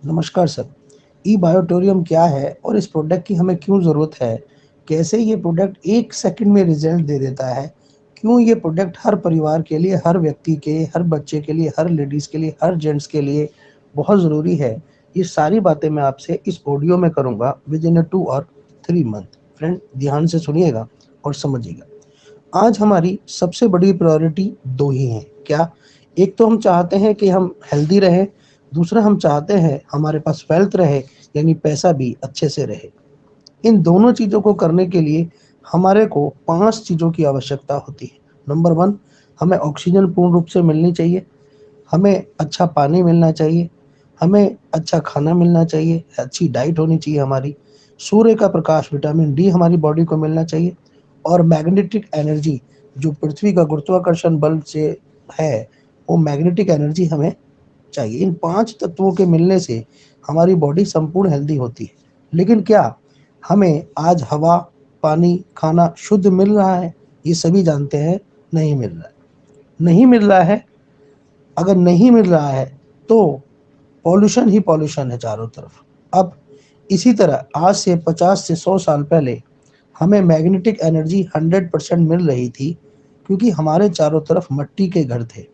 नमस्कार सर। ई बायोटोरियम क्या है और इस प्रोडक्ट की हमें क्यों ज़रूरत है? कैसे ये प्रोडक्ट 1 सेकंड में रिज़ल्ट दे देता है? क्यों ये प्रोडक्ट हर परिवार के लिए, हर व्यक्ति के, हर बच्चे के लिए, हर लेडीज़ के लिए, हर जेंट्स के लिए बहुत ज़रूरी है? ये सारी बातें मैं आपसे इस ऑडियो में करूँगा विदिन 2 और 3 मंथ। फ्रेंड ध्यान से सुनिएगा और समझिएगा। आज हमारी सबसे बड़ी प्रायोरिटी 2 ही हैं। क्या? एक तो हम चाहते हैं कि हम हेल्दी रहें, दूसरा हम चाहते हैं हमारे पास वेल्थ रहे यानी पैसा भी अच्छे से रहे। इन दोनों चीज़ों को करने के लिए हमारे को 5 चीज़ों की आवश्यकता होती है। नंबर 1 हमें ऑक्सीजन पूर्ण रूप से मिलनी चाहिए, हमें अच्छा पानी मिलना चाहिए, हमें अच्छा खाना मिलना चाहिए, अच्छी डाइट होनी चाहिए हमारी, सूर्य का प्रकाश विटामिन डी हमारी बॉडी को मिलना चाहिए और मैग्नेटिक एनर्जी जो पृथ्वी का गुरुत्वाकर्षण बल से है, वो मैग्नेटिक एनर्जी हमें चाहिए। इन 5 तत्वों के मिलने से हमारी बॉडी संपूर्ण हेल्दी होती है। लेकिन क्या हमें आज हवा, पानी, खाना शुद्ध मिल रहा है? ये सभी जानते हैं नहीं मिल रहा है। नहीं मिल रहा है, अगर नहीं मिल रहा है तो पॉल्यूशन ही पॉल्यूशन है चारों तरफ। अब इसी तरह आज से 50 से 100 साल पहले हमें मैग्नेटिक एनर्जी 100% मिल रही थी क्योंकि हमारे चारों तरफ मिट्टी के घर थे।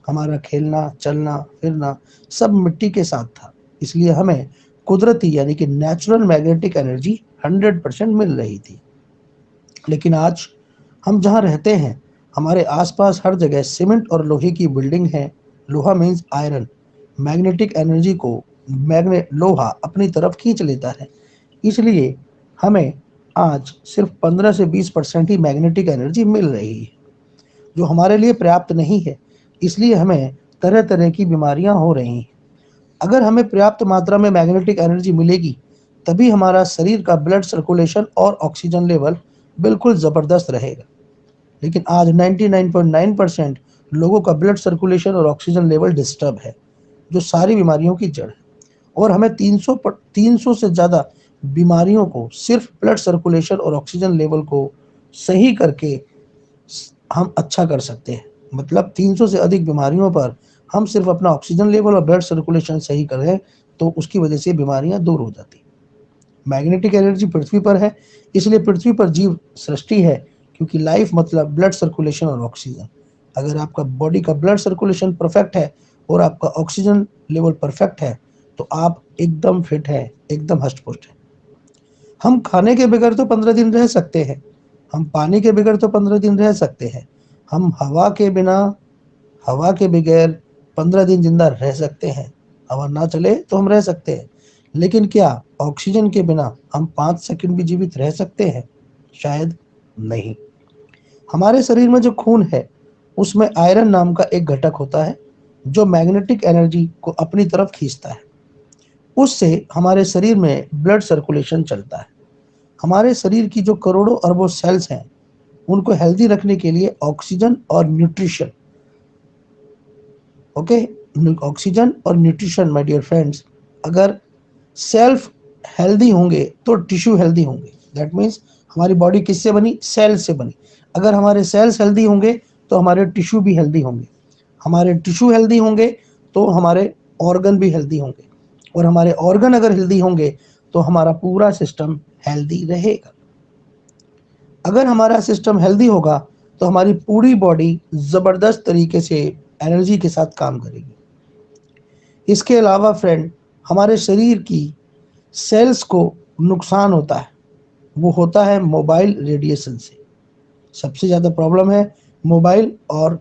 हमारा खेलना, चलना, फिरना सब मिट्टी के साथ था। इसलिए हमें कुदरती यानी कि नेचुरल मैग्नेटिक एनर्जी 100% मिल रही थी। लेकिन आज हम जहाँ रहते हैं, हमारे आसपास हर जगह सीमेंट और लोहे की बिल्डिंग है। लोहा मीन्स आयरन। मैग्नेटिक एनर्जी को लोहा अपनी तरफ खींच लेता है। इसलिए हमें आज सिर्फ 15 से 20% ही मैग्नेटिक एनर्जी मिल रही है, जो हमारे लिए पर्याप्त नहीं है। इसलिए हमें तरह तरह की बीमारियां हो रही हैं। अगर हमें पर्याप्त मात्रा में मैग्नेटिक एनर्जी मिलेगी, तभी हमारा शरीर का ब्लड सर्कुलेशन और ऑक्सीजन लेवल बिल्कुल ज़बरदस्त रहेगा। लेकिन आज 99.9% लोगों का ब्लड सर्कुलेशन और ऑक्सीजन लेवल डिस्टर्ब है, जो सारी बीमारियों की जड़ है। और हमें 300 से ज़्यादा बीमारियों को सिर्फ ब्लड सर्कुलेशन और ऑक्सीजन लेवल को सही करके हम अच्छा कर सकते हैं। मतलब 300 से अधिक बीमारियों पर हम सिर्फ अपना ऑक्सीजन लेवल और ब्लड सर्कुलेशन सही करें तो उसकी वजह से बीमारियां दूर हो जाती। मैग्नेटिक एनर्जी पृथ्वी पर है, इसलिए पृथ्वी पर जीव सृष्टि है, क्योंकि लाइफ मतलब ब्लड सर्कुलेशन और ऑक्सीजन। अगर आपका बॉडी का ब्लड सर्कुलेशन परफेक्ट है और आपका ऑक्सीजन लेवल परफेक्ट है तो आप एकदम फिट है, एकदम हष्ट पुष्ट है। हम खाने के बगैर तो 15 दिन रह सकते हैं, हम पानी के बगैर तो 15 दिन रह सकते हैं, हम हवा के बगैर 15 दिन जिंदा रह सकते हैं। हवा ना चले तो हम रह सकते हैं, लेकिन क्या ऑक्सीजन के बिना हम 5 सेकंड भी जीवित रह सकते हैं? शायद नहीं। हमारे शरीर में जो खून है, उसमें आयरन नाम का एक घटक होता है जो मैग्नेटिक एनर्जी को अपनी तरफ खींचता है। उससे हमारे शरीर में ब्लड सर्कुलेशन चलता है। हमारे शरीर की जो करोड़ों अरबों सेल्स हैं, उनको हेल्दी रखने के लिए ऑक्सीजन और न्यूट्रिशन, ओके, ऑक्सीजन और न्यूट्रिशन माय डियर फ्रेंड्स। अगर सेल्फ हेल्दी होंगे तो टिश्यू हेल्दी होंगे। दैट मीन्स हमारी बॉडी किससे बनी? सेल से बनी। अगर हमारे सेल्स हेल्दी होंगे तो हमारे टिश्यू भी हेल्दी होंगे। हमारे टिश्यू हेल्दी होंगे तो हमारे ऑर्गन भी हेल्दी होंगे, और हमारे ऑर्गन अगर हेल्दी होंगे तो हमारा पूरा सिस्टम हेल्दी रहेगा। अगर हमारा सिस्टम हेल्दी होगा तो हमारी पूरी बॉडी ज़बरदस्त तरीके से एनर्जी के साथ काम करेगी। इसके अलावा फ्रेंड, हमारे शरीर की सेल्स को नुकसान होता है, वो होता है मोबाइल रेडिएशन से। सबसे ज़्यादा प्रॉब्लम है मोबाइल और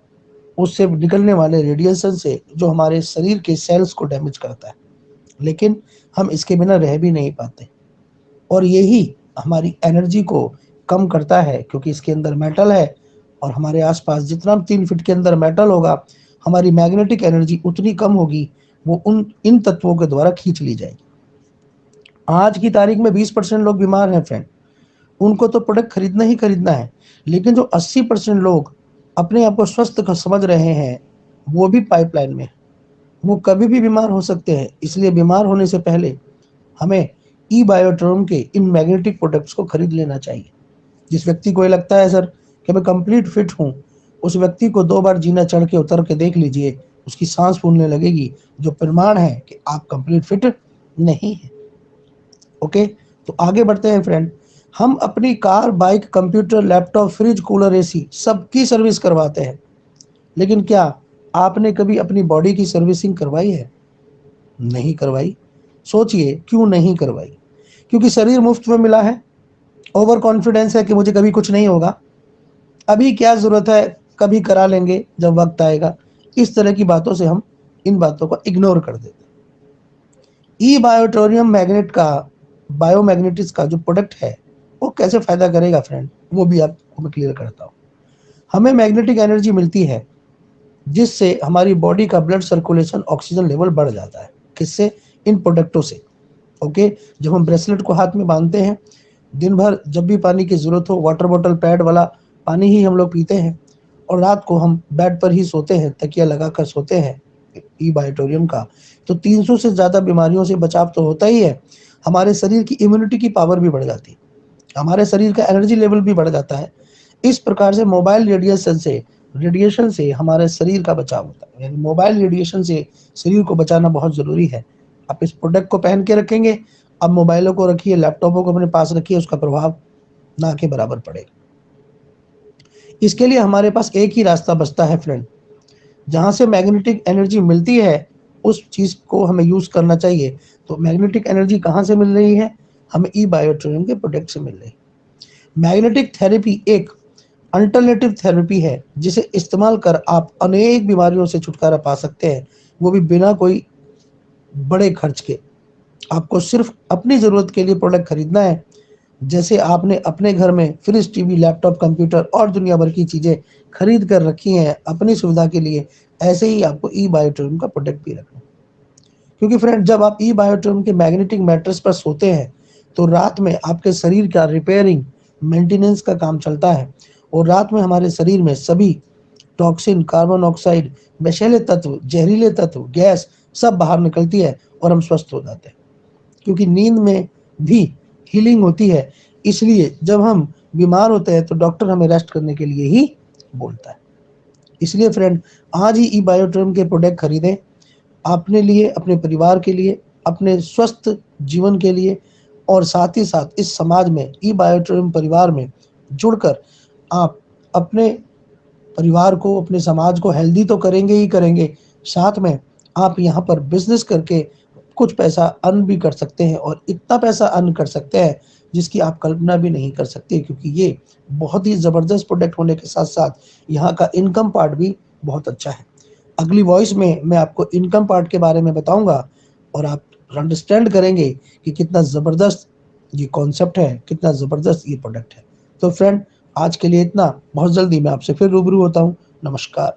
उससे निकलने वाले रेडिएशन से, जो हमारे शरीर के सेल्स को डैमेज करता है। लेकिन हम इसके बिना रह भी नहीं पाते, और यही हमारी एनर्जी को कम करता है, क्योंकि इसके अंदर मेटल है, और हमारे आसपास जितना 3 फीट के अंदर मेटल होगा, हमारी मैग्नेटिक एनर्जी उतनी कम होगी, वो उन इन तत्वों के द्वारा खींच ली जाएगी। आज की तारीख में 20% लोग बीमार हैं फ्रेंड, उनको तो प्रोडक्ट खरीदना ही खरीदना है। लेकिन जो 80% लोग अपने आप को स्वस्थ समझ रहे हैं, वो भी पाइपलाइन में, वो कभी भी बीमार हो सकते हैं। इसलिए बीमार होने से पहले हमें ई बायोट्रोम के इन मैग्नेटिक प्रोडक्ट्स को खरीद लेना चाहिए। जिस व्यक्ति को ये लगता है सर कि मैं कंप्लीट फिट हूँ, उस व्यक्ति को 2 बार जीना चढ़ के उतर के देख लीजिए, उसकी सांस फूलने लगेगी, जो प्रमाण है कि आप कंप्लीट फिट नहीं है। ओके, तो आगे बढ़ते हैं फ्रेंड। हम अपनी car, bike, computer, laptop, fridge, cooler, AC सबकी सर्विस करवाते हैं, लेकिन क्या आपने कभी अपनी बॉडी की सर्विसिंग करवाई है? नहीं करवाई। सोचिए क्यों नहीं करवाई? क्योंकि शरीर मुफ्त में मिला है, ओवर कॉन्फिडेंस है कि मुझे कभी कुछ नहीं होगा, अभी क्या जरूरत है, कभी करा लेंगे जब वक्त आएगा। इस तरह की बातों से हम इन बातों को इग्नोर कर देते हैं। ई बायोटोरियम मैग्नेट का, बायोमैग्नेटिक्स का जो प्रोडक्ट है वो कैसे फायदा करेगा फ्रेंड, वो भी आपको मैं क्लियर करता हूँ। हमें मैग्नेटिक एनर्जी मिलती है जिससे हमारी बॉडी का ब्लड सर्कुलेशन, ऑक्सीजन लेवल बढ़ जाता है। किससे? इन प्रोडक्टों से। ओके, जब हम ब्रेसलेट को हाथ में बांधते हैं, दिन भर जब भी पानी की जरूरत हो, वाटर बॉटल पैड वाला पानी ही हम लोग पीते हैं, और रात को हम बेड पर ही सोते हैं, तकिया लगाकर सोते हैं ई बायोटोरियम का, तो 300 से ज्यादा बीमारियों से बचाव तो होता ही है। हमारे शरीर की इम्यूनिटी की पावर भी बढ़ जाती है, हमारे शरीर का एनर्जी लेवल भी बढ़ जाता है। इस प्रकार से मोबाइल रेडिएशन से हमारे शरीर का बचाव होता है, यानी मोबाइल रेडिएशन से शरीर को बचाना बहुत जरूरी है। आप इस प्रोडक्ट को पहन के रखेंगे, अब मोबाइलों को रखिए, लैपटॉपों को अपने पास रखिए, उसका प्रभाव ना के बराबर पड़ेगा। इसके लिए हमारे पास एक ही रास्ता बचता है फ्रेंड, जहां से मैग्नेटिक एनर्जी मिलती है उस चीज को हमें यूज करना चाहिए। तो मैग्नेटिक एनर्जी कहां से मिल रही है? हमें ई बायोट्रियम के प्रोडक्ट से मिल रही है। मैग्नेटिक थेरेपी एक अल्टरनेटिव थेरेपी है जिसे इस्तेमाल कर आप अनेक बीमारियों से छुटकारा पा सकते हैं, वो भी बिना कोई बड़े खर्च के। आपको सिर्फ अपनी जरूरत के लिए प्रोडक्ट खरीदना है। जैसे आपने अपने घर में फ्रिज, टीवी, लैपटॉप, कंप्यूटर और दुनिया भर की चीजें खरीद कर रखी हैं अपनी सुविधा के लिए, ऐसे ही आपको ई बायोट्रियम का प्रोडक्ट भी रखना है। क्योंकि फ्रेंड, जब आप ई बायोट्रियम के मैग्नेटिक मैट्रेस पर सोते हैं तो रात में आपके शरीर का रिपेयरिंग, मेंटेनेंस का काम चलता है, और रात में हमारे शरीर में सभी टॉक्सिन, कार्बन ऑक्साइड, विषैले तत्व, जहरीले तत्व, गैस सब बाहर निकलती है और हम स्वस्थ हो जाते हैं। क्योंकि नींद में भी हीलिंग होती है, इसलिए जब हम बीमार होते हैं तो डॉक्टर हमें रेस्ट करने के लिए ही बोलता है। इसलिए फ्रेंड, आज ही ई बायोट्रियम के प्रोडक्ट खरीदें, अपने लिए, अपने परिवार के लिए, अपने स्वस्थ जीवन के लिए, और साथ ही साथ इस समाज में ई बायोट्रियम परिवार में जुड़कर आप अपने परिवार को, अपने समाज को हेल्दी तो करेंगे ही करेंगे, साथ में आप यहाँ पर बिजनेस करके कुछ पैसा अर्न भी कर सकते हैं, और इतना पैसा अर्न कर सकते हैं जिसकी आप कल्पना भी नहीं कर सकते, क्योंकि ये बहुत ही ज़बरदस्त प्रोडक्ट होने के साथ साथ यहाँ का इनकम पार्ट भी बहुत अच्छा है। अगली वॉइस में मैं आपको इनकम पार्ट के बारे में बताऊंगा, और आप अंडरस्टैंड करेंगे कि कितना ज़बरदस्त ये कॉन्सेप्ट है, कितना ज़बरदस्त ये प्रोडक्ट है। तो फ्रेंड, आज के लिए इतना, बहुत जल्दी मैं आपसे फिर रूबरू होता हूँ। नमस्कार।